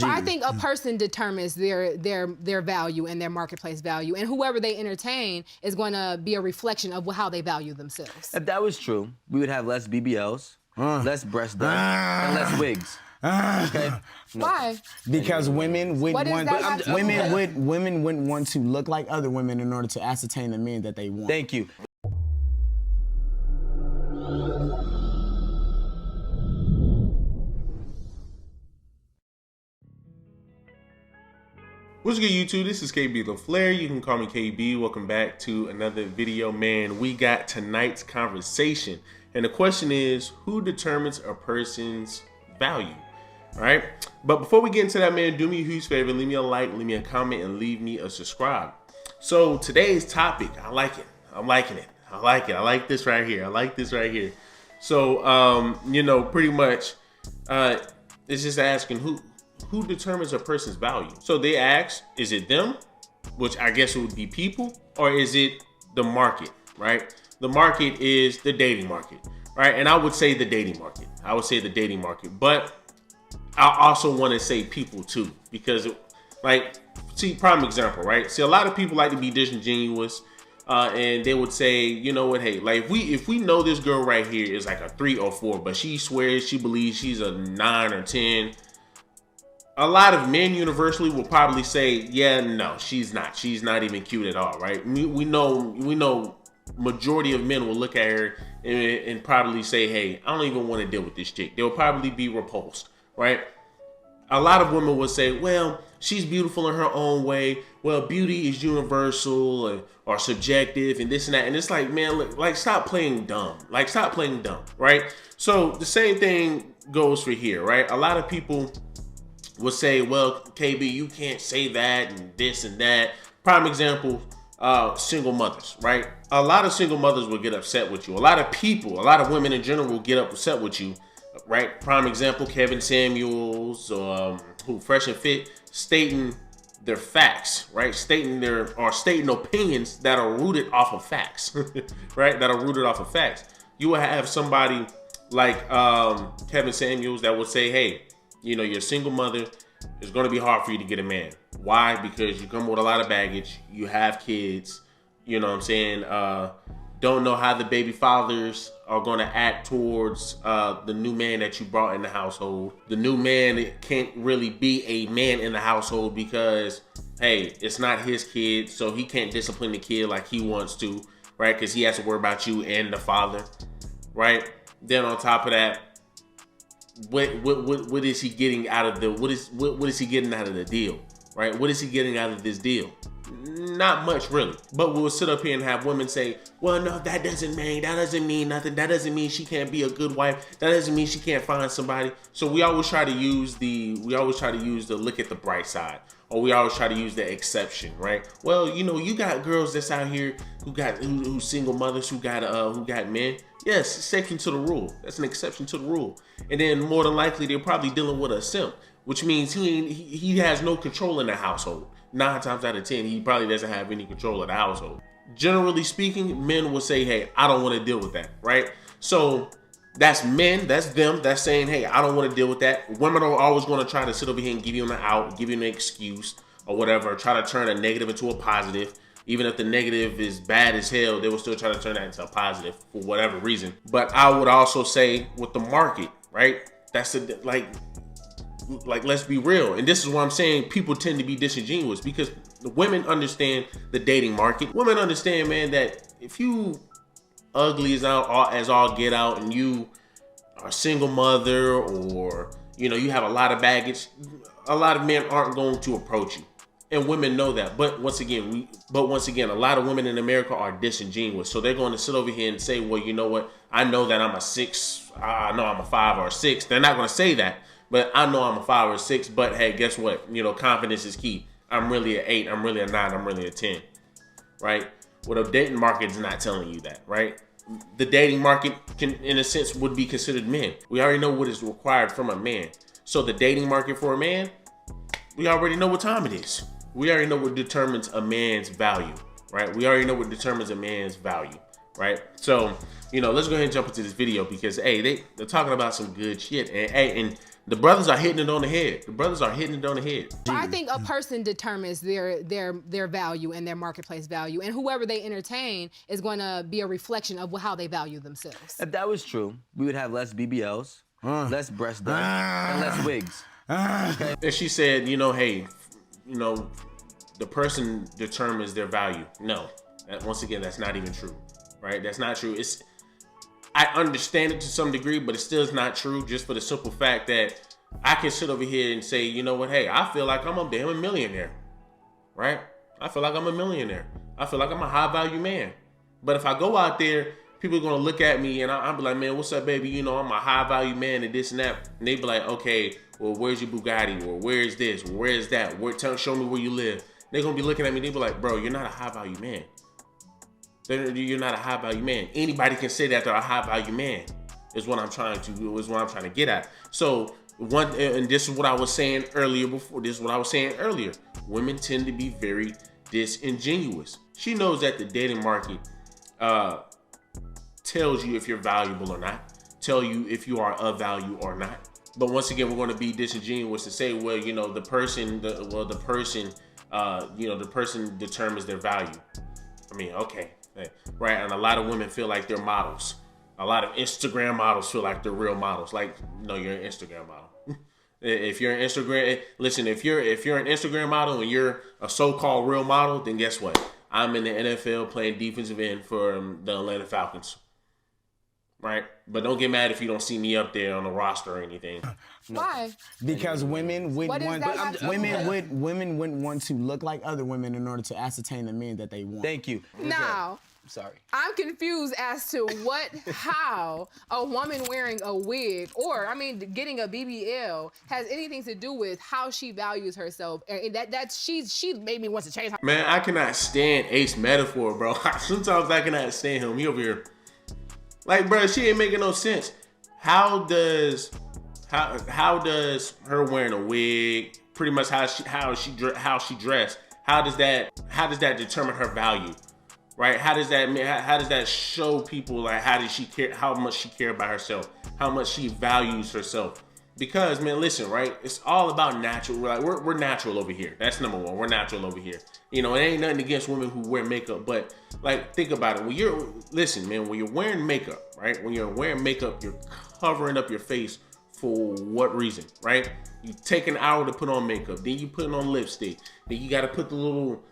I think a person determines their value and their marketplace value, and whoever they entertain is going to be a reflection of how they value themselves. If that was true, we would have less BBLs, less breast done, and less wigs. Okay? No. Why? Because women wouldn't want to look like other women in order to ascertain the men that they want. Thank you. What's good, YouTube? This is KB LaFlare. You can call me KB. Welcome back to another video. Man, we got tonight's conversation. And the question is, who determines a person's value? All right. But before we get into that, man, do me a huge favor. Leave me a like, leave me a comment, and leave me a subscribe. So today's topic, I like it. I'm liking it. I like it. I like this right here. I like this right here. So, you know, pretty much, it's just asking who determines a person's value. So they ask, is it them, which I guess it would be people, or is it the market, right? The market is the dating market, right? And I would say the dating market. I would say the dating market, but I also want to say people too, because like, see, prime example, right? See, a lot of people like to be disingenuous, and they would say, you know what, hey, like if we know this girl right here is like a 3 or 4, but she swears she believes she's a 9 or 10, a lot of men universally will probably say, yeah, no, she's not. She's not even cute at all, right? We know majority of men will look at her and probably say, hey, I don't even want to deal with this chick. They'll probably be repulsed, right? A lot of women will say, well, she's beautiful in her own way. Well, beauty is universal or subjective and this and that. And it's like, man, like stop playing dumb. Like stop playing dumb, right? So the same thing goes for here, right? A lot of people will say, well, KB, you can't say that and this and that. Prime example, single mothers, right? A lot of single mothers will get upset with you. A lot of people, a lot of women in general will get upset with you, right? Prime example, Kevin Samuels, who Fresh and Fit, stating their facts, right? Stating opinions that are rooted off of facts, right? That are rooted off of facts. You will have somebody like Kevin Samuels that will say, hey, you know, you're a single mother. It's going to be hard for you to get a man. Why? Because you come with a lot of baggage. You have kids. You know what I'm saying? Don't know how the baby fathers are going to act towards the new man that you brought in the household. The new man can't really be a man in the household because, hey, it's not his kid. So he can't discipline the kid like he wants to, right? Because he has to worry about you and the father, right? Then on top of that, what is he getting out of what is he getting out of the deal, right? What is he getting out of this deal? Not much, really. But we'll sit up here and have women say, well, no, that doesn't mean nothing. That doesn't mean she can't be a good wife. That doesn't mean she can't find somebody. So we always try to use the look at the bright side, or we always try to use the exception, right? Well, you know, you got girls that's out here who single mothers who got men. Yes, exception to the rule. That's an exception to the rule. And then more than likely they're probably dealing with a simp, which means he has no control in the household. 9 times out of 10, he probably doesn't have any control of the household. Generally speaking, men will say, hey, I don't want to deal with that, right? So that's men, that's them, that's saying, hey, I don't want to deal with that. Women are always going to try to sit over here and give you an out, give you an excuse or whatever, try to turn a negative into a positive. Even if the negative is bad as hell, they will still try to turn that into a positive for whatever reason. But I would also say with the market, right? That's like let's be real. And this is why I'm saying people tend to be disingenuous, because the women understand the dating market. Women understand, man, that if you ugly as all get out and you are a single mother, or, you know, you have a lot of baggage, a lot of men aren't going to approach you. And women know that. But once again, a lot of women in America are disingenuous. So they're going to sit over here and say, well, you know what? I know that I'm a 6. I know I'm a 5 or a 6. They're not going to say that. But I know I'm a 5 or a 6. But hey, guess what? You know, confidence is key. I'm really an 8. I'm really a 9. I'm really a 10. Right? Well, the dating market is not telling you that, right? The dating market can, in a sense, would be considered men. We already know what is required from a man. So the dating market for a man, we already know what time it is. We already know what determines a man's value, right? We already know what determines a man's value, right? So, you know, let's go ahead and jump into this video because, hey, they're talking about some good shit. And The brothers are hitting it on the head. The brothers are hitting it on the head. I think a person determines their value and their marketplace value, and whoever they entertain is going to be a reflection of how they value themselves. If that was true, we would have less BBLs, less breast done, and less wigs. Okay? And she said, you know, hey, you know, the person determines their value. No, once again, that's not even true, right? That's not true. I understand it to some degree, but it still is not true, just for the simple fact that I can sit over here and say, you know what, hey, I feel like I'm a damn millionaire, right? I feel like I'm a millionaire. I feel like I'm a high value man. But if I go out there, people are gonna look at me and I'll be like, man, what's up, baby? You know, I'm a high value man and this and that. And they be like, okay, well, where's your Bugatti? Or where's this? Or where's that? Show me where you live. They're gonna be looking at me, they be like, bro, you're not a high value man. You're not a high value man. Anybody can say that they're a high value man. Is what I'm trying to get at. So and this is what I was saying earlier. Women tend to be very disingenuous. She knows that the dating market tells you if you're valuable or not, tell you if you are of value or not. But once again, we're going to be disingenuous to say, well, you know, the person determines their value. I mean, okay. Right, and a lot of women feel like they're models. A lot of Instagram models feel like they're real models. Like, no, you're an Instagram model. If you're an Instagram, listen, if you're an Instagram model and you're a so-called real model, then guess what? I'm in the NFL playing defensive end for the Atlanta Falcons. Right, but don't get mad if you don't see me up there on the roster or anything. Why? Because women wouldn't What women wouldn't want to look like other women in order to ascertain the men that they want. Thank you. Now, Sorry. I'm confused as to how a woman wearing a wig or, I mean, getting a BBL has anything to do with how she values herself. And she made me want to change her. Man, I cannot stand Ace Metaphor, bro. Sometimes I cannot stand him. He over here. Like, bro, she ain't making no sense. How does her wearing a wig, pretty much how she dressed, how does that determine her value? Right? How does that show people, like, how much she care about herself, how much she values herself? Because, man, listen, right? It's all about natural. We're natural over here. That's number one. We're natural over here. You know, it ain't nothing against women who wear makeup, but like, think about it. When you're wearing makeup, right? When you're wearing makeup, you're covering up your face for what reason, right? You take an hour to put on makeup, then you put on lipstick, then you got to put the little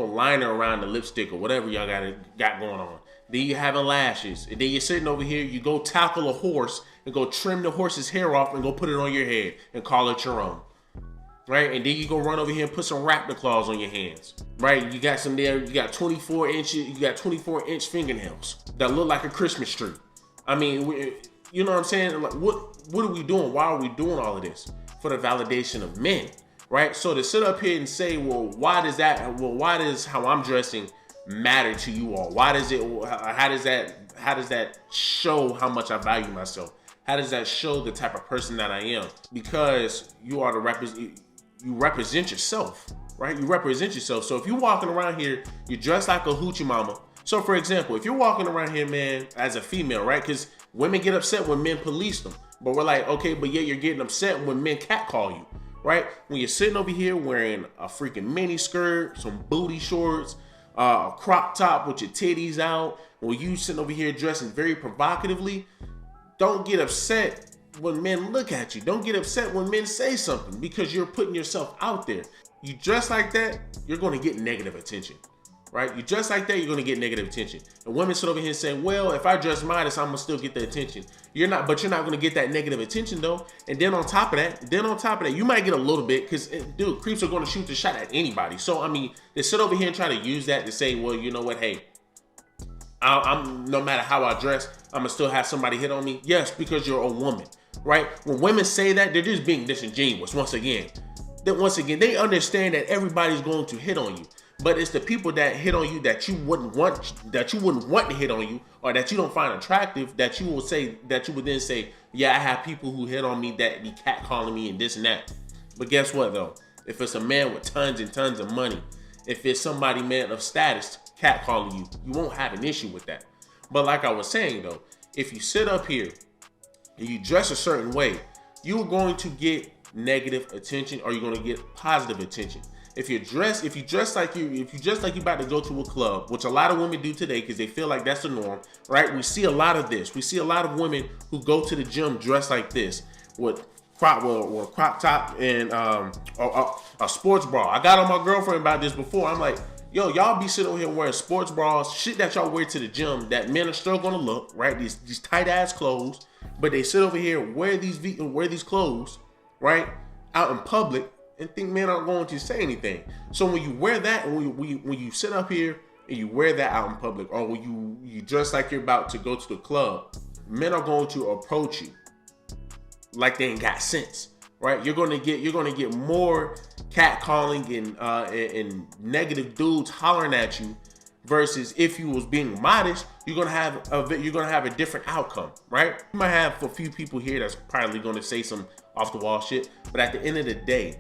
liner around the lipstick or whatever y'all got going on. Then you having lashes, and then you're sitting over here. You go tackle a horse and go trim the horse's hair off and go put it on your head and call it your own, right? And then you go run over here and put some raptor claws on your hands, right? You got some there. You got 24 inch fingernails that look like a Christmas tree. I mean, you know what I'm saying? Like, what are we doing? Why are we doing all of this? For the validation of men, right? So to sit up here and say, well, why does how I'm dressing matter to you all? How does that show how much I value myself? How does that show the type of person that I am? Because you represent yourself, right? You represent yourself. So if you're walking around here, you're dressed like a hoochie mama. So for example, if you're walking around here, man, as a female, right? Because women get upset when men police them. But we're like, okay, but yet you're getting upset when men catcall you, right? When you're sitting over here wearing a freaking mini skirt, some booty shorts, a crop top with your titties out, or you sitting over here dressing very provocatively, don't get upset when men look at you. Don't get upset when men say something, because you're putting yourself out there. You dress like that, you're going to get negative attention, right? You dress like that, you're going to get negative attention. And women sit over here and say, well, if I dress modest, I'm going to still get the attention. You're not going to get that negative attention though. And then on top of that, you might get a little bit, because dude, creeps are going to shoot the shot at anybody. So, I mean, they sit over here and try to use that to say, well, you know what? Hey, I'm no matter how I dress, I'm gonna still have somebody hit on me. Yes, because you're a woman, right? When women say that, they're just being disingenuous. Once again, they understand that everybody's going to hit on you, but it's the people that hit on you that you wouldn't want to hit on you, or that you don't find attractive, that you would then say, yeah, I have people who hit on me that be catcalling me and this and that. But guess what though? If it's a man with tons and tons of money, if it's somebody, man, of status catcalling you, you won't have an issue with that. But like I was saying though, if you sit up here and you dress a certain way, you're going to get negative attention or you're going to get positive attention. If you dress like you about to go to a club, which a lot of women do today because they feel like that's the norm, right? We see a lot of this. We see a lot of women who go to the gym dressed like this with crop top and a sports bra. I got on my girlfriend about this before. I'm like, yo, y'all be sitting over here wearing sports bras, shit that y'all wear to the gym that men are still gonna look, right? These tight ass clothes, but they sit over here wear these clothes, right, out in public, and think men aren't going to say anything. So when you wear that, and when you sit up here and you wear that out in public, or when you dress like you're about to go to the club, men are going to approach you like they ain't got sense, right? You're gonna get more catcalling and negative dudes hollering at you, versus if you was being modest, you're gonna have a different outcome, right? You might have a few people here that's probably gonna say some off the wall shit, but at the end of the day,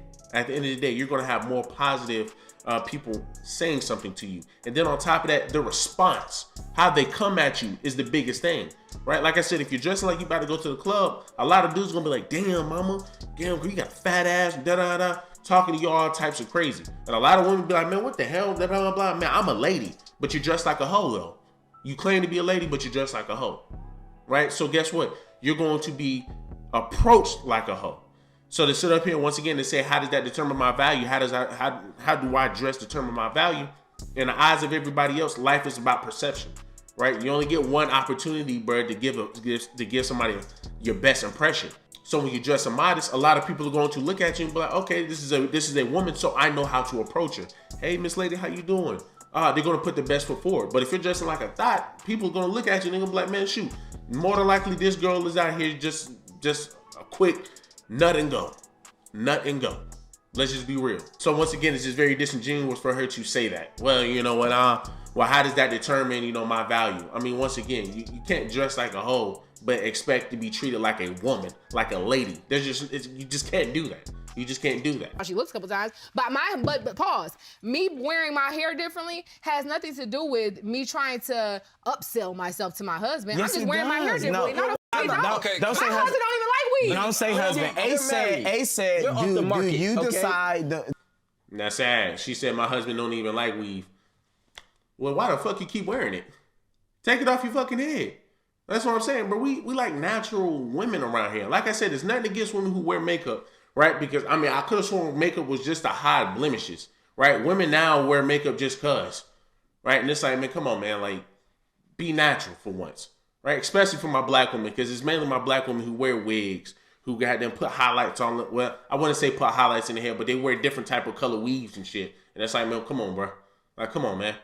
you're gonna have more positive people saying something to you. And then on top of that, the response, how they come at you is the biggest thing, right? Like I said, if you're dressing like you about to go to the club, a lot of dudes gonna be like, damn, mama, damn, you got a fat ass, da-da-da, talking to you all types of crazy. And a lot of women be like, man, what the hell, blah, blah, blah. Man, I'm a lady, but you're dressed like a hoe, though. You claim to be a lady, but you're dressed like a hoe, right? So guess what? You're going to be approached like a hoe. So to sit up here once again to say, how does that determine my value? How do I dress determine my value? In the eyes of everybody else, life is about perception, right? You only get one opportunity, bro, to give somebody your best impression. So when you dress modest, a lot of people are going to look at you and be like, okay, this is a woman, so I know how to approach her. Hey, Miss Lady, how you doing? They're gonna put the best foot forward. But if you're dressing like a thought, people are gonna look at you and they're gonna be like, man, shoot, more than likely this girl is out here just a quick nut and go. Let's just be real. So once again, it's just very disingenuous for her to say that. Well, you know what? Well, how does that determine, my value? I mean, once again, you can't dress like a hoe but expect to be treated like a woman, like a lady. You just can't do that. You just can't do that. She looks a couple times, but pause. Me wearing my hair differently has nothing to do with me trying to upsell myself to my husband. Yes, I'm just wearing my hair differently. No, don't say my husband don't even like weed. Don't say husband. A said, do you decide? That's sad. She said my husband don't even like weave. Well, why the fuck you keep wearing it? Take it off your fucking head. That's what I'm saying, bro. We like natural women around here. Like I said, there's nothing against women who wear makeup, right? Because I could have sworn makeup was just to hide blemishes, right? Women now wear makeup just cause, right? And it's like, man, come on, man, like be natural for once, right? Especially for my black women, because it's mainly my black women who wear wigs, who got them put highlights on. Well, I wouldn't say put highlights in the hair, but they wear different type of color weaves and shit. And it's like, man, come on, bro. Like, come on, man.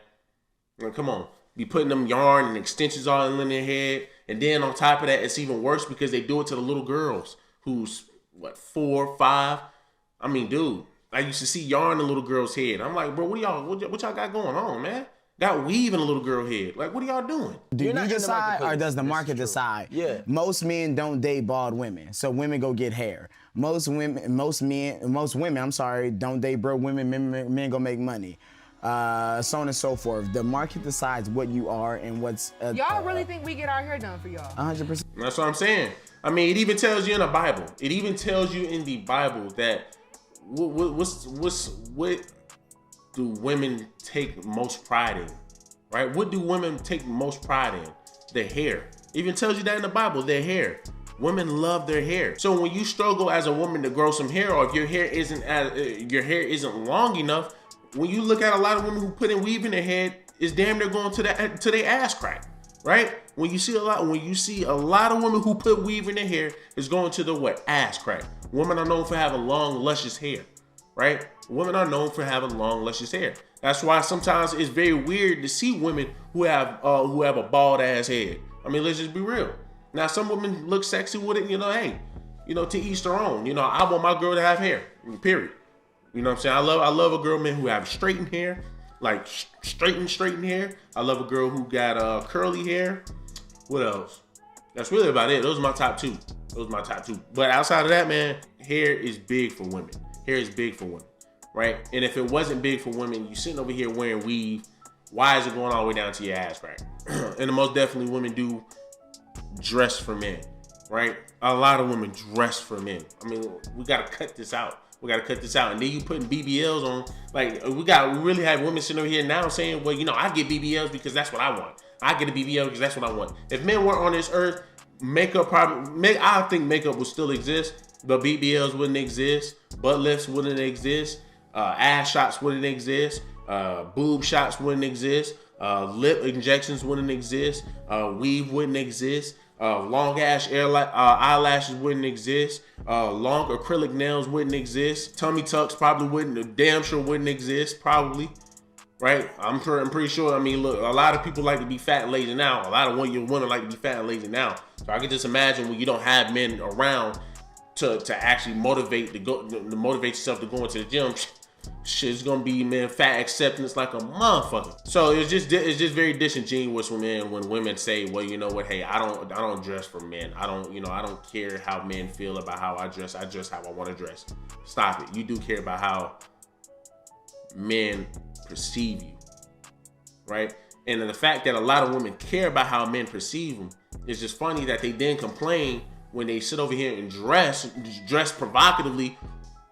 Like, come on. Be putting them yarn and extensions all in their head. And then on top of that, it's even worse because they do it to the little girls who's, 4, 5? I mean, dude, I used to see yarn in a little girl's head. I'm like, bro, what y'all got going on, man? Got weave in a little girl head. Like, what are y'all doing? Do you decide or does the market decide? Yeah. Most men don't date bald women, so women go get hair. Most women, don't date broke women. Men go make money. So on and so forth. The market decides what you are and what's. Y'all really think we get our hair done for y'all? 100%. That's what I'm saying. I mean, it even tells you in the Bible. It even tells you in the Bible that what do women take most pride in, right? What do women take most pride in? Their hair. It even tells you that in the Bible. Their hair. Women love their hair. So when you struggle as a woman to grow some hair, or if your hair isn't long enough. When you look at a lot of women who put in weave in their head, it's damn near going to their ass crack, right? When you see a lot of women who put weave in their hair, it's going to the ass crack. Women are known for having long, luscious hair, right? Women are known for having long, luscious hair. That's why sometimes it's very weird to see women who have a bald ass head. I mean, let's just be real. Now, some women look sexy with it, hey, to each their own. I want my girl to have hair, period. You know what I'm saying? I love a girl, man, who have straightened hair, like straightened hair. I love a girl who got curly hair. What else? That's really about it. Those are my top two. But outside of that, man, hair is big for women. Right? And if it wasn't big for women, you sitting over here wearing weave, why is it going all the way down to your ass crack? And most definitely women do dress for men. right? A lot of women dress for men. I mean, we gotta cut this out. We gotta cut this out. And then you putting BBLs on. Like, we really have women sitting over here now saying, well, you know, I get BBLs because that's what I want. I get a BBL because that's what I want. If men weren't on this earth, I think makeup would still exist, but BBLs wouldn't exist. Butt lifts wouldn't exist. Ass shots wouldn't exist. Boob shots wouldn't exist. Lip injections wouldn't exist. Weave wouldn't exist. Long ass eyelashes wouldn't exist. Long acrylic nails wouldn't exist. Tummy tucks probably wouldn't. Damn sure wouldn't exist. Probably, right? I'm pretty sure. I mean, look, a lot of people like to be fat and lazy now. A lot of women like to be fat and lazy now. So I can just imagine when you don't have men around to actually motivate yourself to go into the gym. Shit's gonna be, man, fat acceptance like a motherfucker. So it's just very disingenuous when women say, well, you know what, hey, I don't dress for men. I don't care how men feel about how I dress. I dress how I want to dress. Stop it. You do care about how men perceive you, right? And the fact that a lot of women care about how men perceive them is just funny that they then complain when they sit over here and dress provocatively,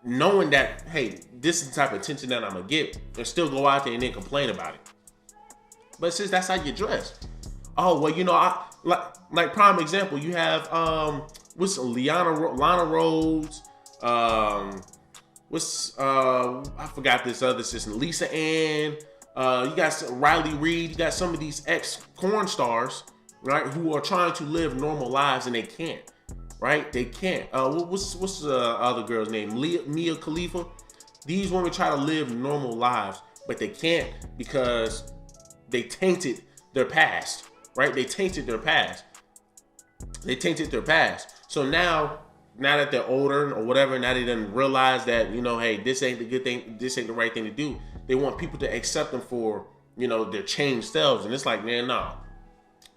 knowing that, hey, this is the type of attention that I'm gonna get, and still go out there and then complain about it. But since that's how you dress, oh well, you know, I like prime example, you have what's Lana Rhodes, I forgot this other assistant, Lisa Ann, you got Riley Reid, you got some of these ex-porn stars, right, who are trying to live normal lives and they can't. Right? They can't. What's the other girl's name? Mia Khalifa. These women try to live normal lives, but they can't because they tainted their past. Right? They tainted their past. So now that they're older or whatever, now they done realize that, you know, hey, this ain't the good thing. This ain't the right thing to do. They want people to accept them for, you know, their changed selves. And it's like, man, nah.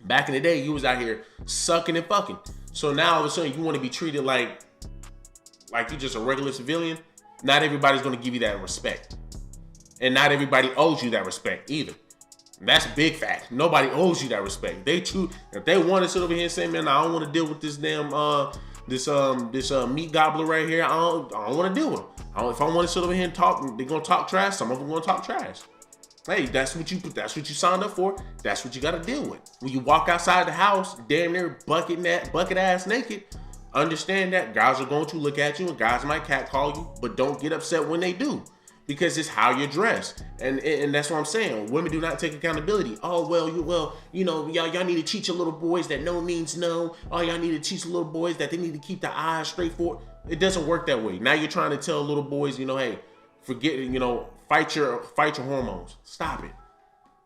Back in the day, you was out here sucking and fucking. So now all of a sudden you want to be treated like you're just a regular civilian. Not everybody's going to give you that respect. And not everybody owes you that respect either. And that's a big fact. Nobody owes you that respect. If they want to sit over here and say, man, I don't want to deal with this damn this meat gobbler right here. I don't want to deal with them. If I want to sit over here and talk, they're going to talk trash. Some of them going to talk trash. Hey, that's what you signed up for. That's what you got to deal with. When you walk outside the house, damn near bucket ass naked, understand that guys are going to look at you and guys might catcall you, but don't get upset when they do, because it's how you're dressed. And that's what I'm saying. Women do not take accountability. Oh, you know, y'all need to teach your little boys that no means no. Oh, y'all need to teach little boys that they need to keep the eyes straight forward. It doesn't work that way. Now you're trying to tell little boys, you know, hey, forget, you know, fight your hormones. Stop it.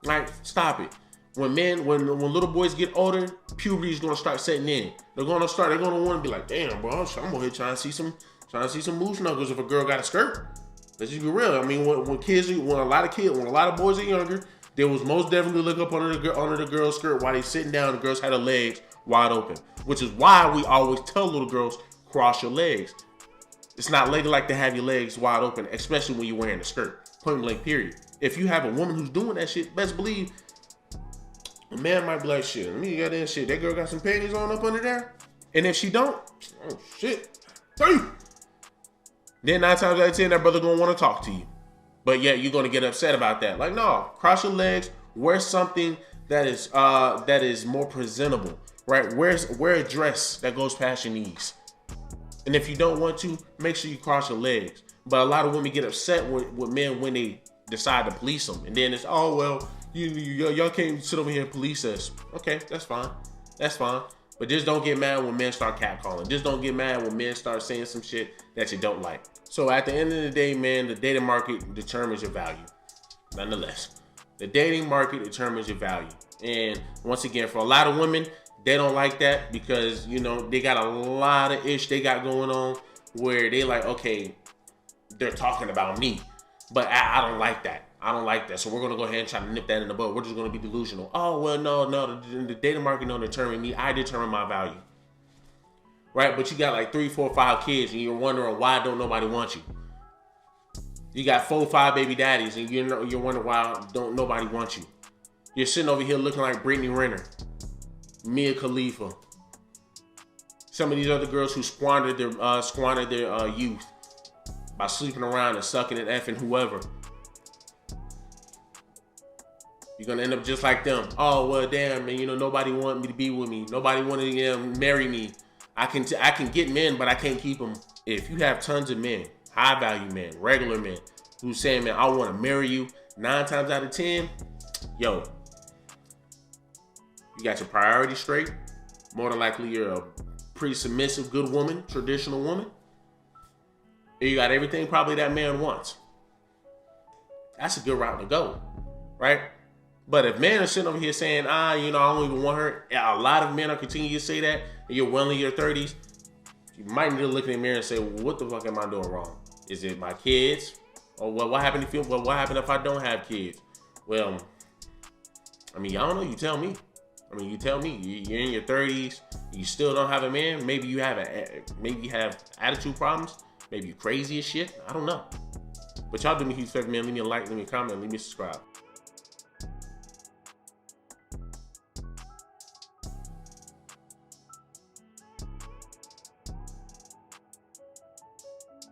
Like, stop it. When little boys get older, puberty is gonna start setting in. They're gonna want to be like, damn, bro, I'm over here trying to see some moose knuckles if a girl got a skirt. Let's just be real. I mean, when a lot of boys are younger, they was most definitely look up under the girl's skirt while they sitting down. The girls had her legs wide open, which is why we always tell little girls, cross your legs. It's not ladylike to have your legs wide open, especially when you're wearing a skirt. Point blank, period. If you have a woman who's doing that shit, best believe a man might be like, shit, let me get that shit. That girl got some panties on up under there. And if she don't, oh shit. Then 9 times out of 10, that brother gonna want to talk to you. But yeah, you're gonna get upset about that. Like, no, cross your legs, wear something that is more presentable, right? Wear a dress that goes past your knees. And if you don't want to, make sure you cross your legs. But a lot of women get upset with men when they decide to police them. And then it's, oh, well, y'all can't sit over here and police us. Okay, that's fine. That's fine. But just don't get mad when men start catcalling. Just don't get mad when men start saying some shit that you don't like. So at the end of the day, man, the dating market determines your value. Nonetheless, the dating market determines your value. And once again, for a lot of women, they don't like that because, you know, they got a lot of ish they got going on where they like, okay, they're talking about me, but I don't like that. I don't like that. So we're going to go ahead and try to nip that in the bud. We're just going to be delusional. Oh, well, no, the dating market don't determine me. I determine my value. Right? But you got like 3, 4, 5 kids and you're wondering why don't nobody want you. You got 4, 5 baby daddies and you're wondering why don't nobody want you. You're sitting over here looking like Brittany Renner, Mia Khalifa. some of these other girls who squandered their youth by sleeping around and sucking and effing whoever. You're gonna end up just like them. Oh well, damn, man. You know, nobody wanted me to be with me. Nobody wanted to marry me. I can get men, but I can't keep them. If you have tons of men, high value men, regular men, who's saying, man, I want to marry you, 9 times out of 10, yo, you got your priorities straight. More than likely, you're a pretty submissive, good woman, traditional woman. And you got everything probably that man wants. That's a good route to go, right? But if men are sitting over here saying, you know, I don't even want her, a lot of men are continuing to say that, and you're well in your 30s, you might need to look in the mirror and say, well, what the fuck am I doing wrong? Is it my kids? Or what happened if I don't have kids? Well, I mean, I don't know, you tell me. I mean, you tell me. You're in your 30s, you still don't have a man. Maybe you have attitude problems. Maybe you crazy as shit. I don't know. But y'all do me a huge favor, man. Leave me a like, leave me a comment, leave me a subscribe.